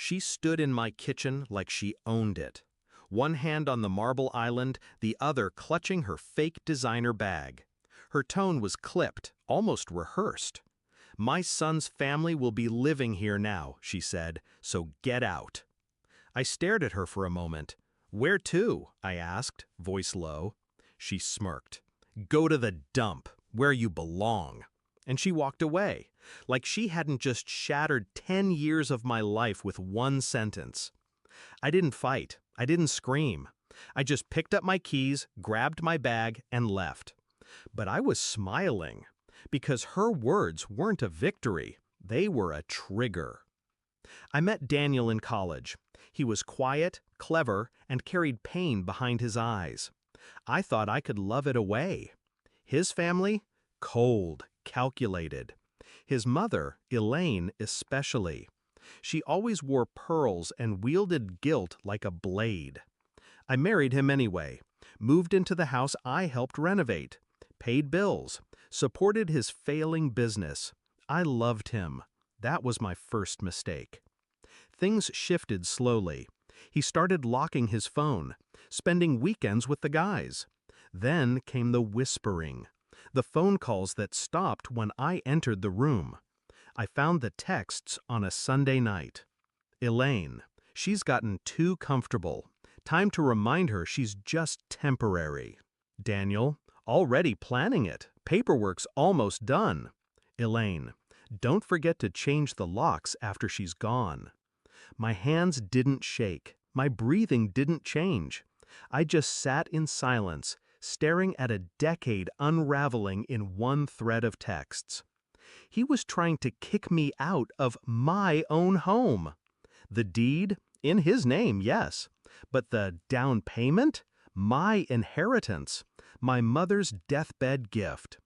She stood in my kitchen like she owned it. One hand on the marble island, the other clutching her fake designer bag. Her tone was clipped, almost rehearsed. "My son's family will be living here now," she said, "so get out." I stared at her for a moment. "Where to?" I asked, voice low. She smirked. "Go to the dump, where you belong." And she walked away, like she hadn't just shattered 10 years of my life with one sentence. I didn't fight. I didn't scream. I just picked up my keys, grabbed my bag, and left. But I was smiling, because her words weren't a victory. They were a trigger. I met Daniel in college. He was quiet, clever, and carried pain behind his eyes. I thought I could love it away. His family? Cold, calculated. His mother, Elaine, especially. She always wore pearls and wielded guilt like a blade. I married him anyway, moved into the house I helped renovate, paid bills, supported his failing business. I loved him. That was my first mistake. Things shifted slowly. He started locking his phone, spending weekends with the guys. Then came the whispering, the phone calls that stopped when I entered the room. I found the texts on a Sunday night. "Elaine, she's gotten too comfortable. Time to remind her she's just temporary." Daniel, "Already planning it. Paperwork's almost done." Elaine, "Don't forget to change the locks after she's gone." My hands didn't shake. My breathing didn't change. I just sat in silence, staring at a decade unraveling in one thread of texts. He was trying to kick me out of my own home. The deed, in his name, yes. But the down payment? My inheritance. My mother's deathbed gift.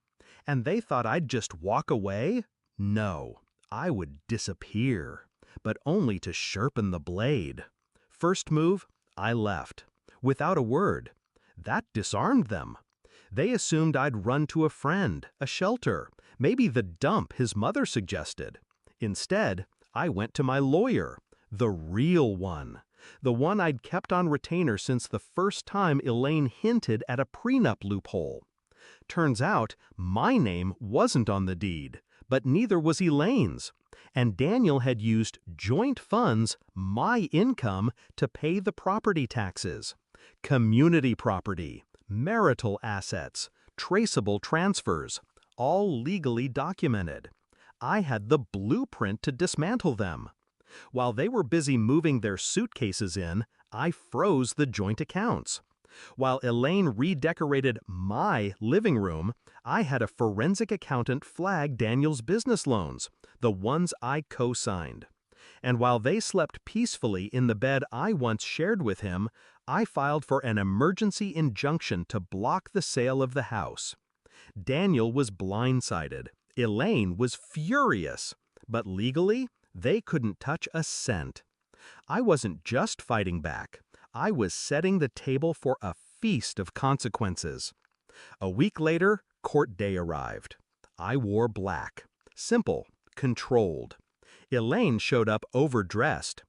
And they thought I'd just walk away? No, I would disappear. But only to sharpen the blade. First move, I left. Without a word. That disarmed them. They assumed I'd run to a friend, a shelter, maybe the dump his mother suggested. Instead, I went to my lawyer, the real one, the one I'd kept on retainer since the first time Elaine hinted at a prenup loophole. Turns out, my name wasn't on the deed, but neither was Elaine's. And Daniel had used joint funds, my income, to pay the property taxes. Community property, marital assets, traceable transfers, all legally documented. I had the blueprint to dismantle them. While they were busy moving their suitcases in, I froze the joint accounts. While Elaine redecorated my living room, I had a forensic accountant flag Daniel's business loans, the ones I co-signed. And while they slept peacefully in the bed I once shared with him, I filed for an emergency injunction to block the sale of the house. Daniel was blindsided. Elaine was furious. But legally, they couldn't touch a cent. I wasn't just fighting back. I was setting the table for a feast of consequences. A week later, court day arrived. I wore black. Simple, controlled. Elaine showed up overdressed.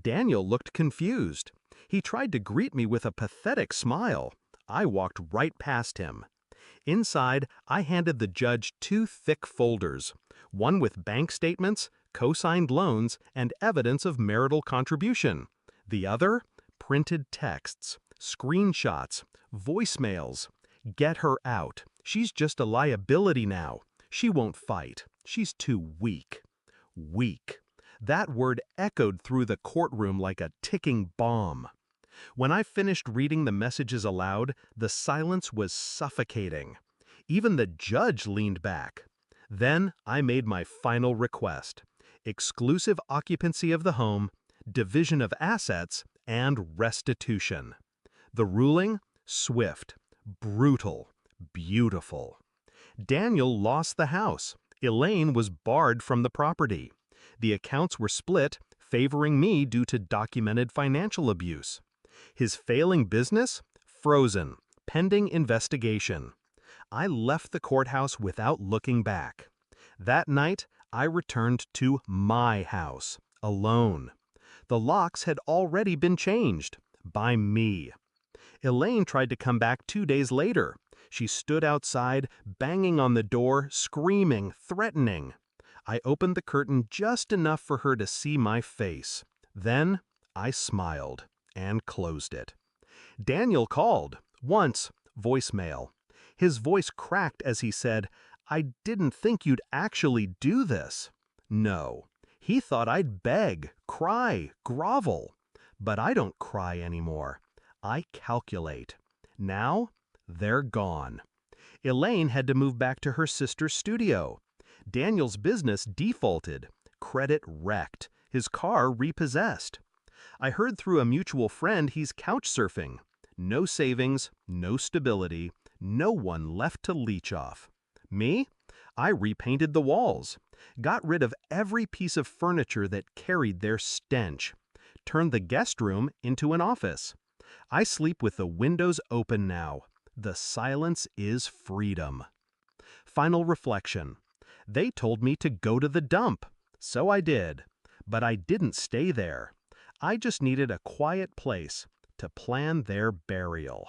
Daniel looked confused. He tried to greet me with a pathetic smile. I walked right past him. Inside, I handed the judge 2 thick folders, one with bank statements, co-signed loans, and evidence of marital contribution. The other, printed texts, screenshots, voicemails. "Get her out. She's just a liability now. She won't fight. She's too weak." Weak. That word echoed through the courtroom like a ticking bomb. When I finished reading the messages aloud, the silence was suffocating. Even the judge leaned back. Then I made my final request: exclusive occupancy of the home, division of assets, and restitution. The ruling? Swift, brutal, beautiful. Daniel lost the house. Elaine was barred from the property. The accounts were split, favoring me due to documented financial abuse. His failing business? Frozen, pending investigation. I left the courthouse without looking back. That night, I returned to my house, alone. The locks had already been changed. By me. Elaine tried to come back 2 days later. She stood outside, banging on the door, screaming, threatening. I opened the curtain just enough for her to see my face. Then I smiled and closed it. Daniel called. Once, voicemail. His voice cracked as he said, "I didn't think you'd actually do this." No. He thought I'd beg, cry, grovel. But I don't cry anymore. I calculate. Now, they're gone. Elaine had to move back to her sister's studio. Daniel's business defaulted. Credit wrecked. His car repossessed. I heard through a mutual friend he's couch surfing. No savings, no stability, no one left to leech off. Me? I repainted the walls. Got rid of every piece of furniture that carried their stench. Turned the guest room into an office. I sleep with the windows open now. The silence is freedom. Final reflection. They told me to go to the dump. So I did. But I didn't stay there. I just needed a quiet place to plan their burial.